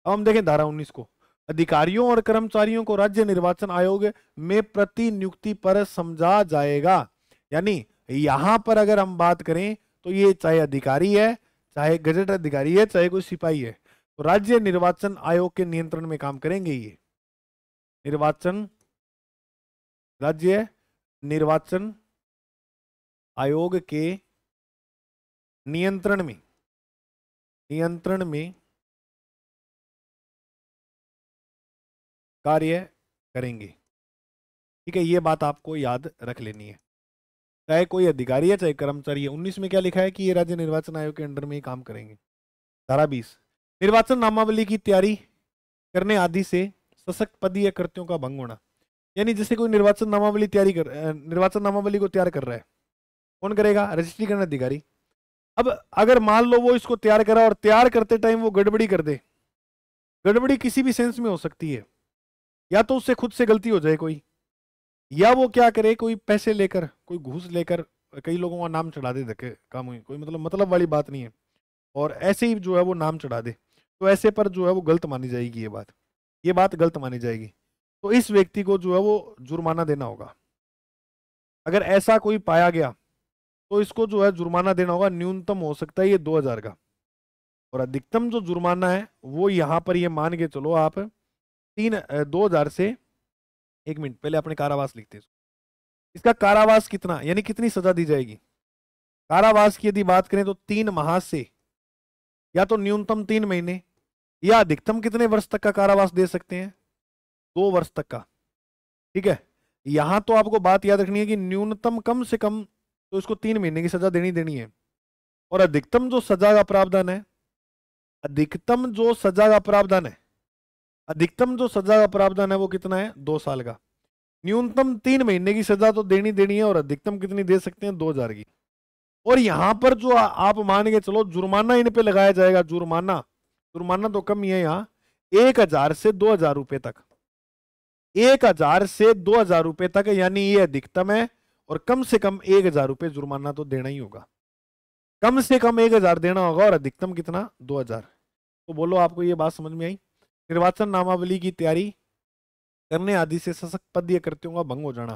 अब हम देखें धारा 19 को। अधिकारियों और कर्मचारियों को राज्य निर्वाचन आयोग में प्रतिनियुक्ति पर समझा जाएगा। यानी यहां पर अगर हम बात करें तो ये चाहे अधिकारी है, चाहे गजेट अधिकारी है, चाहे कोई सिपाही है, तो राज्य निर्वाचन आयोग के नियंत्रण में काम करेंगे। ये निर्वाचन, राज्य निर्वाचन आयोग के नियंत्रण में कार्य करेंगे। ठीक है, ये बात आपको याद रख लेनी है। चाहे कोई अधिकारी है, चाहे कर्मचारी है। 19 में क्या लिखा है कि ये राज्य निर्वाचन आयोग के अंडर में ही काम करेंगे। धारा 20, निर्वाचन नामावली की तैयारी करने आदि से सशक्त पदीय कृत्यों का भंग होना। यानी जैसे कोई निर्वाचन नामावली निर्वाचन नामावली को तैयार कर रहा है, कौन करेगा? रजिस्ट्री करने अधिकारी। अब अगर मान लो वो इसको तैयार करा और तैयार करते टाइम वो गड़बड़ी कर दे, गड़बड़ी किसी भी सेंस में हो सकती है, या तो उससे खुद से गलती हो जाए कोई, या वो क्या करे, कोई पैसे लेकर, कोई घूस लेकर कई लोगों का नाम चढ़ा दे, धक्के काम हुई, कोई मतलब वाली बात नहीं है, और ऐसे ही जो है वो नाम चढ़ा दे, तो ऐसे पर जो है वो गलत मानी जाएगी। ये बात गलत मानी जाएगी। तो इस व्यक्ति को जो है वो जुर्माना देना होगा। अगर ऐसा कोई पाया गया तो इसको जो है जुर्माना देना होगा। न्यूनतम हो सकता है ये 2000 का, और अधिकतम जो जुर्माना है वो यहाँ पर ये मान के चलो आप 2000 से, एक मिनट पहले अपने कारावास लिखते हैं। इसका कारावास कितना, यानी कितनी सजा दी जाएगी? कारावास की यदि बात करें तो 3 माह से, या तो न्यूनतम 3 महीने, या अधिकतम कितने वर्ष तक का कारावास दे सकते हैं? 2 वर्ष तक का। ठीक है, यहां तो आपको बात याद रखनी है कि न्यूनतम कम से कम तो इसको 3 महीने की सजा देनी है, और अधिकतम जो सजा का प्रावधान है, अधिकतम जो सजा का प्रावधान है, अधिकतम जो सजा का प्रावधान है वो कितना है? 2 साल का। न्यूनतम 3 महीने की सजा तो देनी है, और अधिकतम कितनी दे सकते हैं? 2000 की। और यहां पर जो आप मान के चलो जुर्माना इन पे लगाया जाएगा, जुर्माना तो कम ही है यहाँ, 1000 से 2000 रुपए तक। 1000 से 2000 रुपए तक, यानी ये अधिकतम है, और कम से कम 1000 रुपए जुर्माना तो देना ही होगा। कम से कम 1000 देना होगा, और अधिकतम कितना? 2000। तो बोलो, आपको ये बात समझ में आई? निर्वाचन नामावली की तैयारी करने आदि से सशक्त पदीय कृत्यों का भंग हो जाना।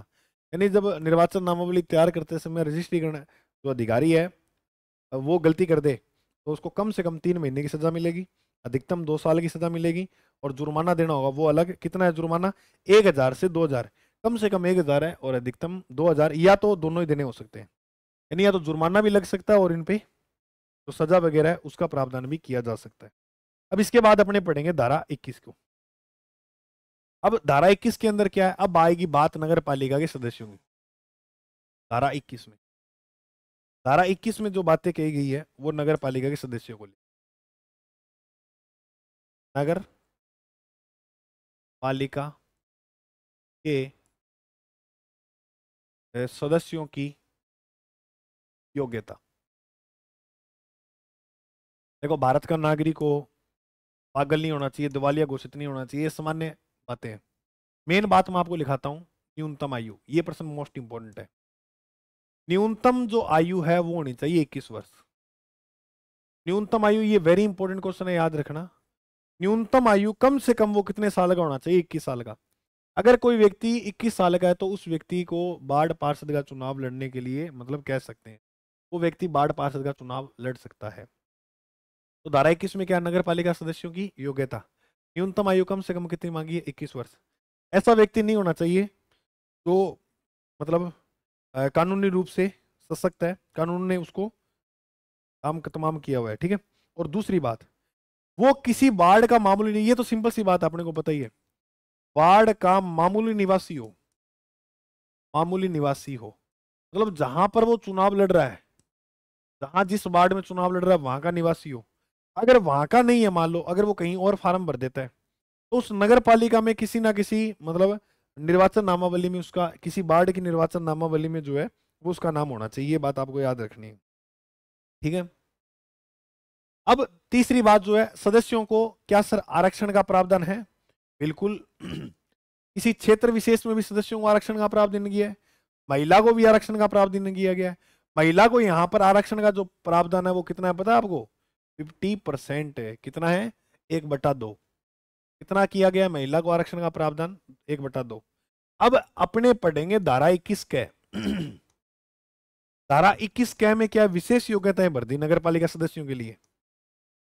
यानी जब निर्वाचन नामावली तैयार करते समय रजिस्ट्री करना जो अधिकारी है वो गलती कर दे, तो उसको कम से कम 3 महीने की सजा मिलेगी, अधिकतम 2 साल की सजा मिलेगी, और जुर्माना देना होगा वो अलग। कितना है जुर्माना? 1000 से 2000। कम से कम 1000 है, और अधिकतम 2000, या तो दोनों ही देने हो सकते हैं। यानी या तो जुर्माना भी लग सकता है, और इन पे जो सजा वगैरह है उसका प्रावधान भी किया जा सकता है। अब इसके बाद अपने पढ़ेंगे धारा 21 को। अब धारा 21 के अंदर क्या है? अब आएगी बात नगर पालिका के सदस्यों की। धारा 21 में, धारा 21 में जो बातें कही गई है वो नगर पालिका के सदस्यों को, नगर पालिका के सदस्यों की योग्यता। देखो, भारत का नागरिक हो, पागल नहीं होना चाहिए, दिवालिया घोषित नहीं होना चाहिए, ये सामान्य बातें हैं। मेन बात मैं आपको लिखाता हूं, न्यूनतम आयु, ये प्रश्न मोस्ट इंपोर्टेंट है। न्यूनतम जो आयु है वो होनी चाहिए 21 वर्ष। न्यूनतम आयु, ये वेरी इंपॉर्टेंट क्वेश्चन है, याद रखना। न्यूनतम आयु कम से कम वो कितने साल का होना चाहिए? 21 साल का। अगर कोई व्यक्ति 21 साल का है तो उस व्यक्ति को वार्ड पार्षद का चुनाव लड़ने के लिए, मतलब कह सकते हैं वो व्यक्ति वार्ड पार्षद का चुनाव लड़ सकता है। तो धारा 21 में क्या? नगर पालिका सदस्यों की योग्यता, न्यूनतम आयु कम से कम कितनी मांगी है? 21 वर्ष। ऐसा व्यक्ति नहीं होना चाहिए जो मतलब कानूनी रूप से सशक्त है, कानून ने उसको काम तमाम किया हुआ है। ठीक है, और दूसरी बात, वो किसी वार्ड का मामूली नहीं, ये तो सिंपल सी बात अपने को पता ही है, वार्ड का मामूली निवासी हो, मामूली निवासी हो, मतलब जहां पर वो चुनाव लड़ रहा है, जहां जिस वार्ड में चुनाव लड़ रहा है वहां का निवासी हो। अगर वहां का नहीं है, मान लो अगर वो कहीं और फार्म भर देता है, तो उस नगर पालिका में किसी ना किसी मतलब निर्वाचन नामावली में उसका, किसी वार्ड की निर्वाचन नामावली में जो है वो उसका नाम होना चाहिए। ये बात आपको याद रखनी है, ठीक है। अब तीसरी बात जो है, सदस्यों को क्या सर आरक्षण का प्रावधान है? बिल्कुल। किसी क्षेत्र विशेष में भी सदस्यों को आरक्षण का प्रावधान किया है। महिला को भी आरक्षण का प्रावधान किया गया है। महिला को यहाँ पर आरक्षण का जो प्रावधान है वो कितना है पता है आपको? 50% है। कितना है? 1/2। कितना किया गया महिला को आरक्षण का प्रावधान? 1/2। अब अपने पढ़ेंगे धारा 21 क। धारा 21 क में क्या विशेष योग्यताएं भर दी नगर पालिका सदस्यों के लिए,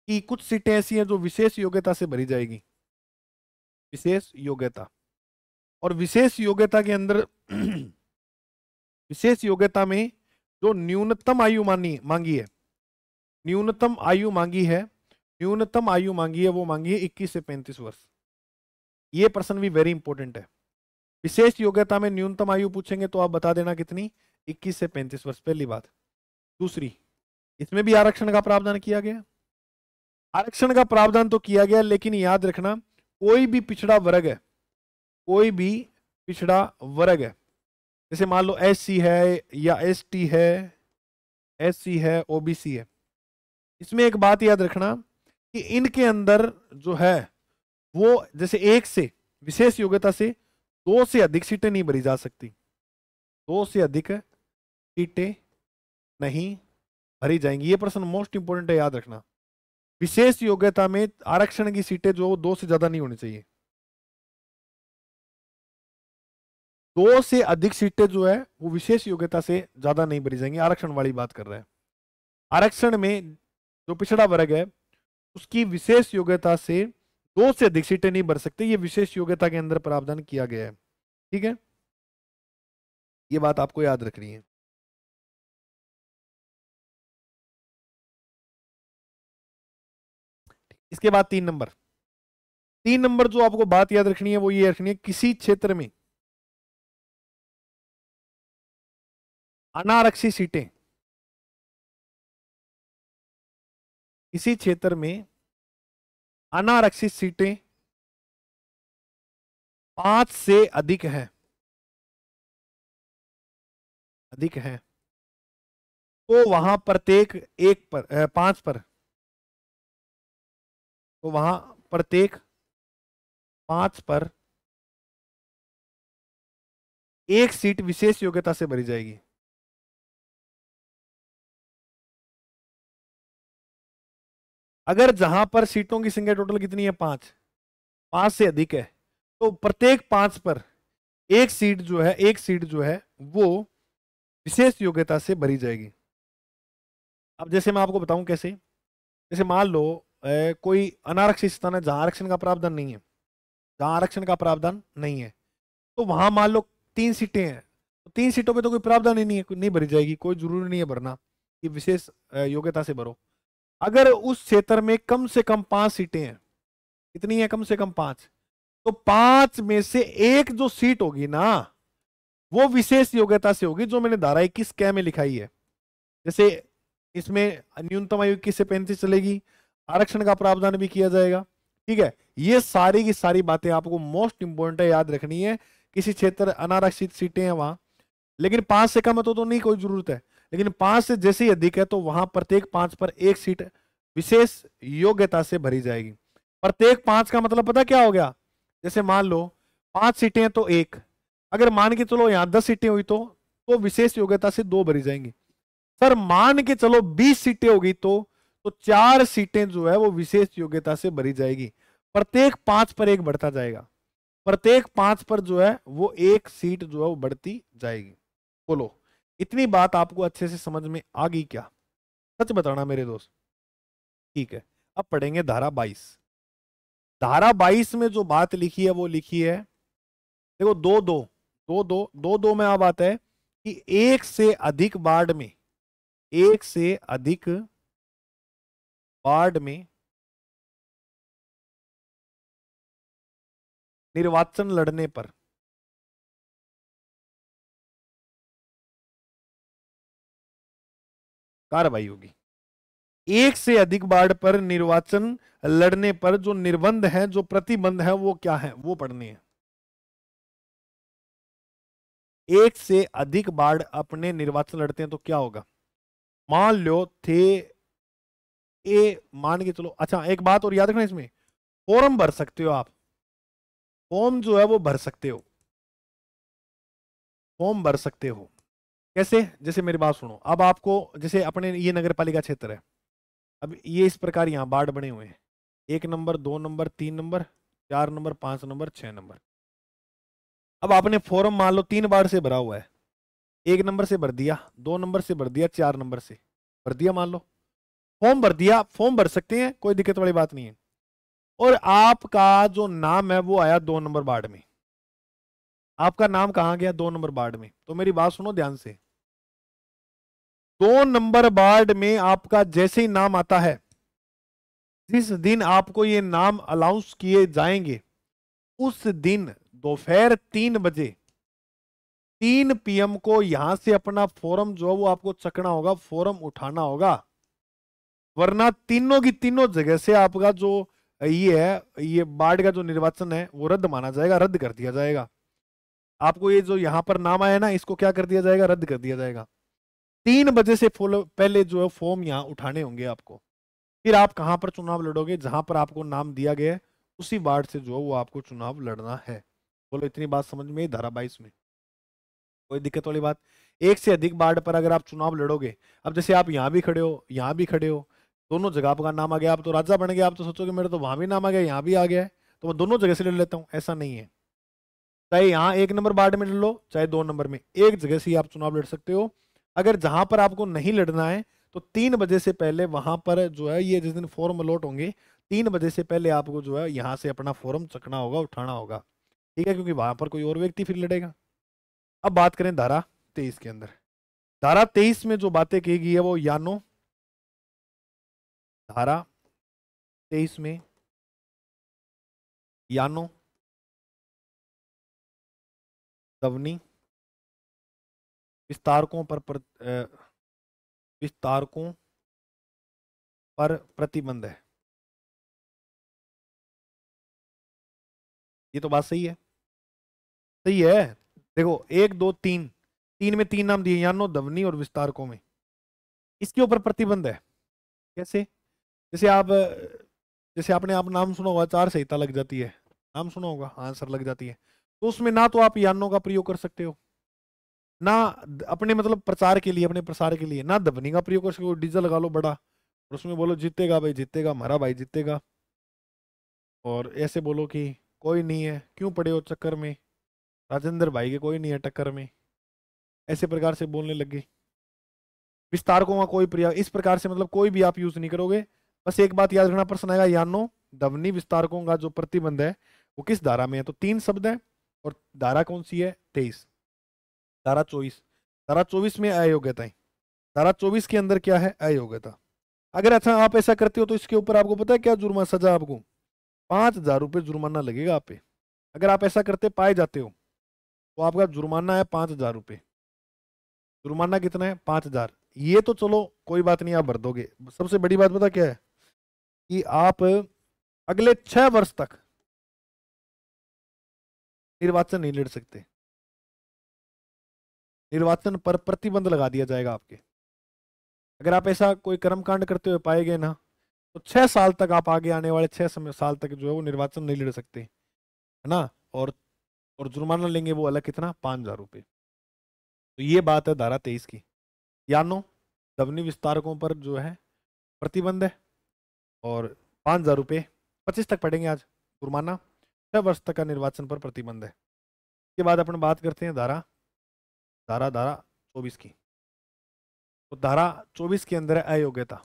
कि कुछ सीटें ऐसी हैं जो विशेष योग्यता से भरी जाएगी। विशेष योग्यता, और विशेष योग्यता के अंदर विशेष योग्यता में जो न्यूनतम आयु मांगी है, न्यूनतम आयु मांगी है, न्यूनतम आयु मांगी है, वो मांगी है 21 से 35 वर्ष। ये प्रश्न भी वेरी इंपॉर्टेंट है। विशेष योग्यता में न्यूनतम आयु पूछेंगे तो आप बता देना कितनी? 21 से 35 वर्ष, पहली बात। दूसरी, इसमें भी आरक्षण का प्रावधान किया गया। आरक्षण का प्रावधान तो किया गया, लेकिन याद रखना कोई भी पिछड़ा वर्ग है, कोई भी पिछड़ा वर्ग है, जैसे मान लो SC है या ST है, SC है, OBC है, इसमें एक बात याद रखना कि इनके अंदर जो है वो जैसे एक से विशेष योग्यता से 2 से अधिक सीटें नहीं भरी जा सकती। 2 से अधिक सीटें नहीं भरी जाएंगी। ये प्रश्न मोस्ट इंपोर्टेंट है, याद रखना। विशेष योग्यता में आरक्षण की सीटें जो 2 से ज्यादा नहीं होनी चाहिए। 2 से अधिक सीटें जो है वो विशेष योग्यता से ज्यादा नहीं भरी जाएंगी। आरक्षण वाली बात कर रहे हैं। आरक्षण में जो पिछड़ा वर्ग है उसकी विशेष योग्यता से 2 से अधिक सीटें नहीं भर सकते। ये विशेष योग्यता के अंदर प्रावधान किया गया है, ठीक है। ये बात आपको याद रखनी है। इसके बाद 3 नंबर, 3 नंबर जो आपको बात याद रखनी है वो ये रखनी है, किसी क्षेत्र में अनारक्षित सीटें, किसी क्षेत्र में अनारक्षित सीटें 5 से अधिक है, अधिक है, तो वहां प्रत्येक 5 पर, तो वहां प्रत्येक 5 पर एक सीट विशेष योग्यता से भरी जाएगी। अगर जहां पर सीटों की संख्या टोटल कितनी है? 5 से अधिक है, तो प्रत्येक 5 पर एक सीट जो है, एक सीट जो है वो विशेष योग्यता से भरी जाएगी। अब जैसे मैं आपको बताऊं कैसे। जैसे मान लो कोई अनारक्षित स्थान है जहां आरक्षण का प्रावधान नहीं है, जहां आरक्षण का प्रावधान नहीं है, तो वहां मान लो 3 सीटें हैं, तो 3 सीटों पे तो कोई प्रावधान ही नहीं है, नहीं भरी जाएगी, कोई जरूरी नहीं है भरना कि विशेष योग्यता से भरो। अगर उस क्षेत्र में कम से कम 5 सीटें हैं, कितनी है? कम से कम 5, तो 5 में से एक जो सीट होगी ना वो विशेष योग्यता से होगी, जो मैंने धारा 21 क में लिखाई है। जैसे इसमें न्यूनतम आयु 21 से 35 चलेगी, आरक्षण का प्रावधान भी किया जाएगा, ठीक है। ये सारी की सारी बातें आपको मोस्ट इंपोर्टेंट है, याद रखनी है। किसी क्षेत्र अनारक्षित सीटें हैं वहां, लेकिन 5 से कम है तो नहीं कोई जरूरत है, लेकिन 5 से जैसे ही अधिक है तो वहां प्रत्येक 5 पर एक सीट विशेष योग्यता से भरी जाएगी। प्रत्येक 5 का मतलब पता क्या हो गया? जैसे मान लो 5 सीटें हैं तो एक, अगर मान के चलो यहां 10 सीटें हुई तो विशेष योग्यता से 2 भरी जाएंगी। सर मान के चलो 20 सीटें होगी तो 4 सीटें जो है वो विशेष योग्यता से भरी जाएगी। प्रत्येक 5 पर एक बढ़ता जाएगा, प्रत्येक 5 पर जो है वो एक सीट जो है वो बढ़ती जाएगी। बोलो, इतनी बात आपको अच्छे से समझ में आ गई क्या? सच बताना मेरे दोस्त, ठीक है। अब पढ़ेंगे धारा 22। धारा 22 में जो बात लिखी है वो लिखी है, देखो, दो दो में अब आता है कि एक से अधिक वार्ड में, एक से अधिक वार्ड में निर्वाचन लड़ने पर कार्रवाई होगी। एक से अधिक बार पर निर्वाचन लड़ने पर जो निर्बंध है, जो प्रतिबंध है, वो क्या है, वो पढ़ने हैं। एक से अधिक बार अपने निर्वाचन लड़ते हैं तो क्या होगा। मान लो थे मान के चलो, अच्छा एक बात और याद रखना, इसमें फॉर्म भर सकते हो आप, फॉर्म जो है वो भर सकते हो, फॉर्म भर सकते हो। कैसे, जैसे मेरी बात सुनो, अब आपको जैसे अपने ये नगर पालिका क्षेत्र है, अब ये इस प्रकार यहाँ वार्ड बने हुए हैं, 1 number, 2 number, 3 number, 4 number, 5 number, 6 number. अब आपने फॉर्म मान लो 3 बार से भरा हुआ है, 1 नंबर से भर दिया, 2 नंबर से भर दिया, 4 नंबर से भर दिया, मान लो फॉर्म भर दिया, फॉर्म भर सकते हैं, कोई दिक्कत वाली बात नहीं है। और आपका जो नाम है वो आया 2 नंबर वार्ड में, आपका नाम कहां गया, 2 नंबर वार्ड में। तो मेरी बात सुनो ध्यान से, 2 नंबर वार्ड में आपका जैसे ही नाम आता है, जिस दिन आपको ये नाम अलाउंस किए जाएंगे, उस दिन दोपहर 3 बजे, 3 PM को यहां से अपना फॉर्म जो है वो आपको चकना होगा, फॉर्म उठाना होगा, वरना तीनों की तीनों जगह से आपका जो ये है, ये वार्ड का जो निर्वाचन है वो रद्द माना जाएगा, रद्द कर दिया जाएगा। आपको ये जो यहां पर नाम आया ना, इसको क्या कर दिया जाएगा, रद्द कर दिया जाएगा। 3 बजे से पहले जो है फॉर्म यहाँ उठाने होंगे आपको। फिर आप कहां पर चुनाव लड़ोगे, जहां पर आपको नाम दिया गया है उसी वार्ड से जो है वो आपको चुनाव लड़ना है। बोलो इतनी बात समझ में, धारा 22 में कोई दिक्कत वाली बात। एक से अधिक वार्ड पर अगर आप चुनाव लड़ोगे, अब जैसे आप यहाँ भी खड़े हो, यहाँ भी खड़े हो, दोनों जगह आपका नाम आ गया, आप तो राजा बन गया, आप तो सोचोगे मेरे तो वहां भी नाम आ गया, यहाँ भी आ गया है, तो मैं दोनों जगह से लड़ लेता हूँ। ऐसा नहीं है, चाहे यहाँ 1 नंबर वार्ड में लड़ लो, चाहे 2 नंबर में, एक जगह से ही आप चुनाव लड़ सकते हो। अगर जहां पर आपको नहीं लड़ना है तो 3 बजे से पहले वहां पर जो है, ये जिस दिन फॉर्म अलॉट होंगे, 3 बजे से पहले आपको जो है यहाँ से अपना फॉर्म चकना होगा, उठाना होगा, ठीक है, क्योंकि वहां पर कोई और व्यक्ति फिर लड़ेगा। अब बात करें धारा 23 के अंदर, धारा 23 में जो बातें की गई है वो यानो, धारा 23 में यानो, दवनी, विस्तारकों विस्तारकों पर प्रतिबंध है। ये तो बात सही है, सही है। देखो 1 2 3, 3 में 3 नाम दिए, यानो, दवनी और विस्तारकों में, इसके ऊपर प्रतिबंध है। कैसे, जैसे आप जैसे आपने आप नाम सुना होगा, चार संहिता लग जाती है, नाम सुना होगा, आंसर लग जाती है, तो उसमें ना तो आप यानों का प्रयोग कर सकते हो, ना अपने मतलब प्रचार के लिए, अपने प्रसार के लिए ना दबनी का प्रयोग कर सकते हो। डीजल लगा लो बड़ा और उसमें बोलो जीतेगा भाई जीतेगा, हमारा भाई जीतेगा, और ऐसे बोलो कि कोई नहीं है, क्यों पड़े हो चक्कर में, राजेंद्र भाई के कोई नहीं है टक्कर में, ऐसे प्रकार से बोलने लगे। विस्तारकों का कोई प्रयोग इस प्रकार से मतलब कोई भी आप यूज नहीं करोगे। बस एक बात याद रखना, प्रश्न आएगा यानो दवनी विस्तारकों का जो प्रतिबंध है वो किस धारा में है, तो 3 शब्द है, और धारा कौन सी है, 23, धारा 24। धारा 24 में अयोग्यताएं, धारा 24 के अंदर क्या है, अयोग्यता। अगर अच्छा आप ऐसा करते हो तो इसके ऊपर आपको पता है क्या जुर्माना, सजा आपको 5,000 रुपये जुर्माना लगेगा आप पे। अगर आप ऐसा करते पाए जाते हो तो आपका जुर्माना है 5,000 रुपये। जुर्माना कितना है, 5,000। ये तो चलो कोई बात नहीं, आप भर दोगे। सबसे बड़ी बात पता क्या है, कि आप अगले 6 वर्ष तक निर्वाचन नहीं लड़ सकते, निर्वाचन पर प्रतिबंध लगा दिया जाएगा आपके। अगर आप ऐसा कोई कर्मकांड करते हुए पाए गए ना, तो 6 साल तक आप आगे आने वाले 6 साल तक जो है वो निर्वाचन नहीं लड़ सकते, है ना। और जुर्माना लेंगे वो अलग, कितना, 5,000 रुपये। तो ये बात है धारा 23 की। यानो दवनी विस्तारकों पर जो है प्रतिबंध है, और 5,000 रुपये 25 तक पड़ेंगे आज जुर्माना, 6 वर्ष तक का निर्वाचन पर प्रतिबंध है। इसके बाद अपन बात करते हैं धारा धारा धारा 24 की। तो धारा 24 के अंदर है अयोग्यता।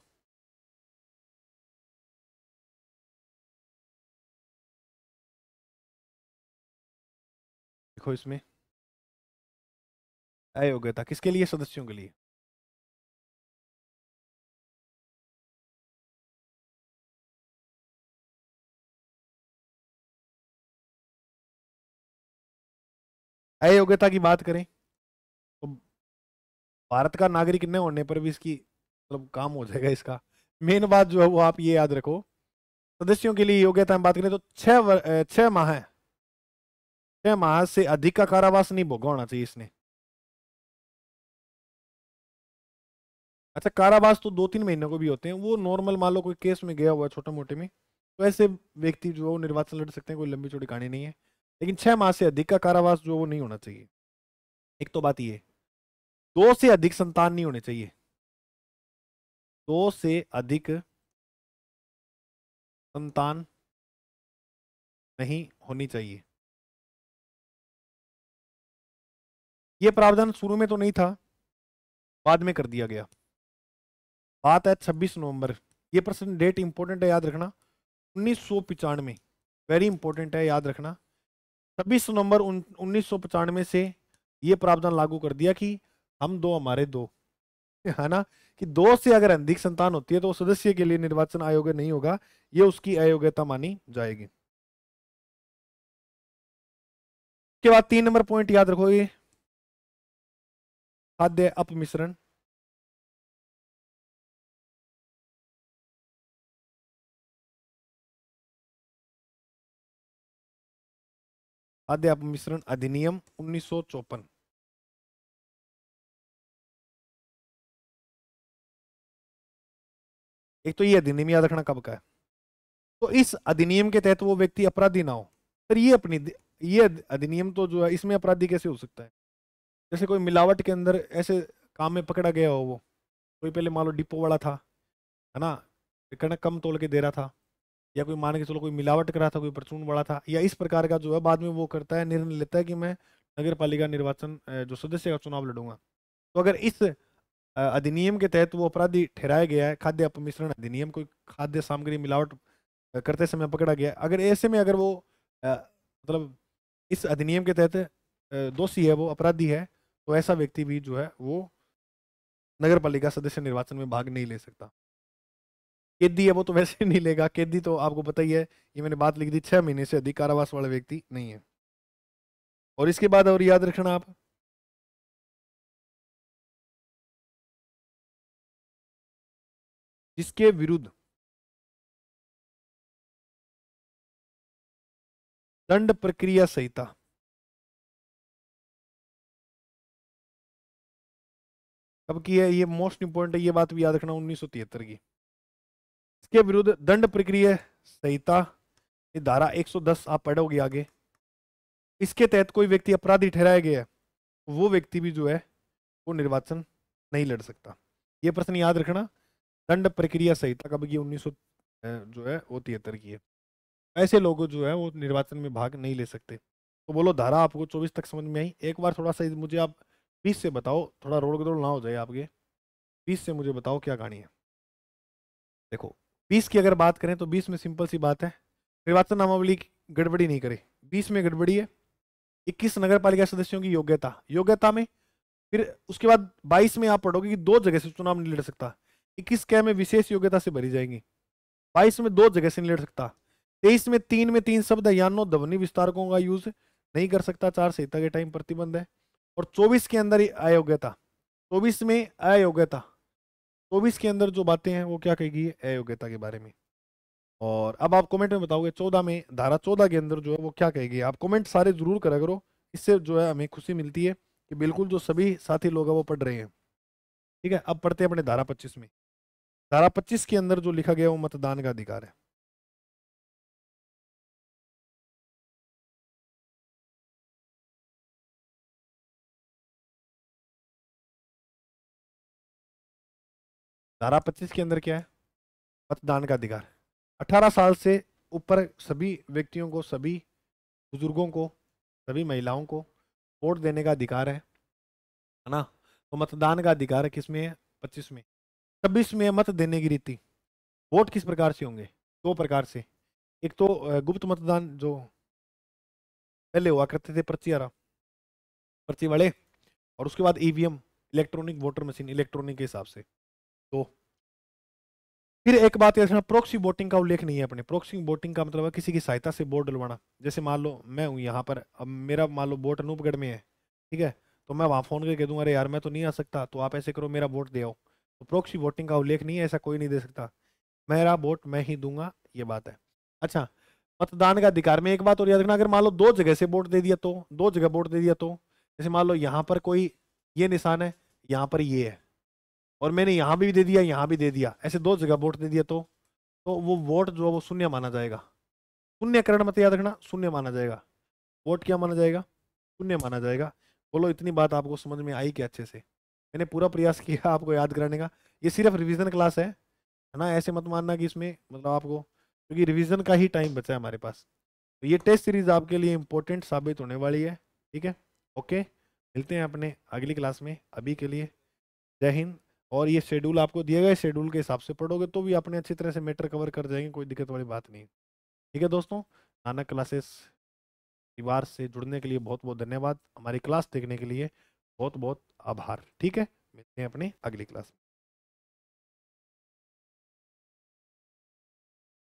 देखो इसमें अयोग्यता किसके लिए, सदस्यों के लिए। अयोग्यता की बात करें तो भारत का नागरिक न होने पर भी इसकी मतलब काम हो जाएगा इसका। मेन बात जो है वो आप ये याद रखो, सदस्यों के लिए योग्यता हम बात करें तो 6 माह है, 6 माह से अधिक का कारावास नहीं भोगा होना चाहिए इसने। अच्छा, कारावास तो 2-3 महीने को भी होते हैं, वो नॉर्मल मान लो कोई केस में गया हुआ है छोटे मोटे में, तो ऐसे व्यक्ति जो है वो निर्वाचन लड़ सकते हैं, कोई लंबी चौड़ी कहानी नहीं है। लेकिन 6 माह से अधिक का कारावास जो वो नहीं होना चाहिए। एक तो बात ये, 2 से अधिक संतान नहीं होने चाहिए, 2 से अधिक संतान नहीं होनी चाहिए। ये प्रावधान शुरू में तो नहीं था, बाद में कर दिया गया। बात है 26 नवंबर, ये प्रश्न डेट इंपॉर्टेंट है, याद रखना। 1995, वेरी इंपॉर्टेंट है, याद रखना। 26 नवंबर 1995 से ये प्रावधान लागू कर दिया कि हम दो हमारे दो, है ना, कि 2 से अगर अधिक संतान होती है तो सदस्य के लिए निर्वाचन अयोग्य नहीं होगा, ये उसकी अयोग्यता मानी जाएगी। उसके बाद 3 नंबर पॉइंट याद रखोगे, खाद्य अपमिश्रण। खाद्य अपमिश्रण अधिनियम 1954। एक तो ये अधिनियम याद रखना कब का है, तो इस अधिनियम के तहत वो व्यक्ति अपराधी ना हो। पर ये अधिनियम तो जो है, इसमें अपराधी कैसे हो सकता है? जैसे कोई मिलावट के अंदर ऐसे काम में पकड़ा गया हो, वो कोई पहले मान लो डिपो वाला था, है ना, कणक कम तोल के दे रहा था, या कोई मान के चलो कोई मिलावट कर रहा था, कोई परचून वाला था, या इस प्रकार का जो है बाद में वो करता है, निर्णय लेता है कि मैं नगर पालिका निर्वाचन जो सदस्य का चुनाव लड़ूंगा, तो अगर इस अधिनियम के तहत वो अपराधी ठहराया गया है, खाद्य अपमिश्रण अधिनियम, कोई खाद्य सामग्री मिलावट करते समय पकड़ा गया, अगर ऐसे में अगर वो मतलब इस अधिनियम के तहत दोषी है, वो अपराधी है, तो ऐसा व्यक्ति भी जो है वो नगर पालिका सदस्य निर्वाचन में भाग नहीं ले सकता। कैदी है वो तो वैसे नहीं लेगा, कैदी तो आपको पता ही है, ये मैंने बात लिख दी, 6 महीने से अधिक कारावास वाला व्यक्ति नहीं है। और इसके बाद और याद रखना आप, जिसके विरुद्ध दंड प्रक्रिया संहिता, कब की है, ये मोस्ट इंपोर्टेंट है, ये बात भी याद रखना, 1973 की। इसके विरुद्ध दंड प्रक्रिया संहिता, ये धारा 110 आप पढ़ोगे आगे, इसके तहत कोई व्यक्ति अपराधी ठहराया गया है, वो व्यक्ति भी जो है वो निर्वाचन नहीं लड़ सकता। ये प्रश्न याद रखना, दंड प्रक्रिया संहिता कब की, 1900 जो है वो 73 की है। ऐसे लोग जो है वो निर्वाचन में भाग नहीं ले सकते। तो बोलो, धारा आपको 24 तक समझ में आई? एक बार थोड़ा सा मुझे आप 20 से बताओ, थोड़ा रोड गडोड़ ना हो जाए आपके, 20 से मुझे बताओ क्या कहानी है। देखो, 20 की अगर बात करें तो 20 में सिंपल सी बात है, निर्वाचन नामावली की गड़बड़ी नहीं करे। 20 में गड़बड़ी है 21 नगर पालिका सदस्यों की योग्यता, योग्यता में फिर उसके बाद 22 में आप पढ़ोगे कि 2 जगह से चुनाव नहीं लड़ सकता। 21 क्या में विशेष योग्यता से भरी जाएंगी। 22 में 2 जगह से नहीं लड़ सकता। 23 में 3 शब्द है, यानो ध्वनि विस्तारकों का यूज नहीं कर सकता, 4 संहिता के टाइम प्रतिबंध है। और 24 के अंदर ही अयोग्यता, 24 में अयोग्यता, 24 के अंदर जो बातें हैं वो क्या कहेगी अयोग्यता के बारे में। और अब आप कमेंट में बताओगे 14 में, धारा 14 के अंदर जो है वो क्या कहेगी। आप कमेंट सारे जरूर करा करो, इससे जो है हमें खुशी मिलती है कि बिल्कुल जो सभी साथी लोग हैं वो पढ़ रहे हैं। ठीक है, अब पढ़ते हैं अपने धारा 25 में। धारा 25 के अंदर जो लिखा गया वो मतदान का अधिकार है। धारा 25 के अंदर क्या है? मतदान का अधिकार। 18 साल से ऊपर सभी व्यक्तियों को, सभी बुजुर्गों को, सभी महिलाओं को वोट देने का अधिकार है ना। तो मतदान का अधिकार है किसमें है? 25 में। 26 में है मत देने की रीति। वोट किस प्रकार से होंगे? 2 प्रकार से। एक तो गुप्त मतदान जो पहले हुआ करते थे, पर्ची वाला, पर्ची वाले, और उसके बाद EVM, electronic voter machine, electronic के हिसाब से। तो फिर एक बात याद रखना, प्रोक्सी वोटिंग का उल्लेख नहीं है अपने। प्रोक्सी वोटिंग का मतलब है किसी की सहायता से वोट डलवाना। जैसे मान लो मैं हूँ यहाँ पर, अब मेरा मान लो वोट अनूपगढ़ में है, ठीक है, तो मैं वहाँ फोन करके दूंगा, अरे यार मैं तो नहीं आ सकता, तो आप ऐसे करो मेरा वोट दे आओ। तो प्रॉक्सी वोटिंग का उल्लेख नहीं है, ऐसा कोई नहीं दे सकता। मेरा वोट मैं ही दूंगा, ये बात है। अच्छा, मतदान का अधिकार में एक बात और याद रखना, अगर मान लो दो जगह से वोट दे दिया तो, दो जगह वोट दे दिया तो, जैसे मान लो यहाँ पर कोई ये निशान है, यहाँ पर ये है, और मैंने यहाँ भी दे दिया, यहाँ भी दे दिया, ऐसे दो जगह वोट दे दिया तो वो वोट जो है वो शून्य माना जाएगा। शून्यकरण मत याद रखना, शून्य माना जाएगा। वोट क्या माना जाएगा? शून्य माना जाएगा। बोलो इतनी बात आपको समझ में आई क्या अच्छे से? मैंने पूरा प्रयास किया आपको याद कराने का। ये सिर्फ रिवीजन क्लास है ना, ऐसे मत मानना कि इसमें मतलब आपको, क्योंकि रिवीजन का ही टाइम बचा है हमारे पास। तो ये टेस्ट सीरीज आपके लिए इंपॉर्टेंट साबित होने वाली है। ठीक है, ओके, मिलते हैं अपने अगली क्लास में। अभी के लिए जय हिंद। और ये शेड्यूल आपको दिए गए शेड्यूल के हिसाब से पढ़ोगे तो भी आपने अच्छी तरह से मैटर कवर कर जाएंगे, कोई दिक्कत वाली बात नहीं। ठीक है दोस्तों, नानक क्लासेस परिवार से जुड़ने के लिए बहुत बहुत धन्यवाद। हमारी क्लास देखने के लिए बहुत बहुत आभार। ठीक है, मिलते हैं अपने अगली क्लास में।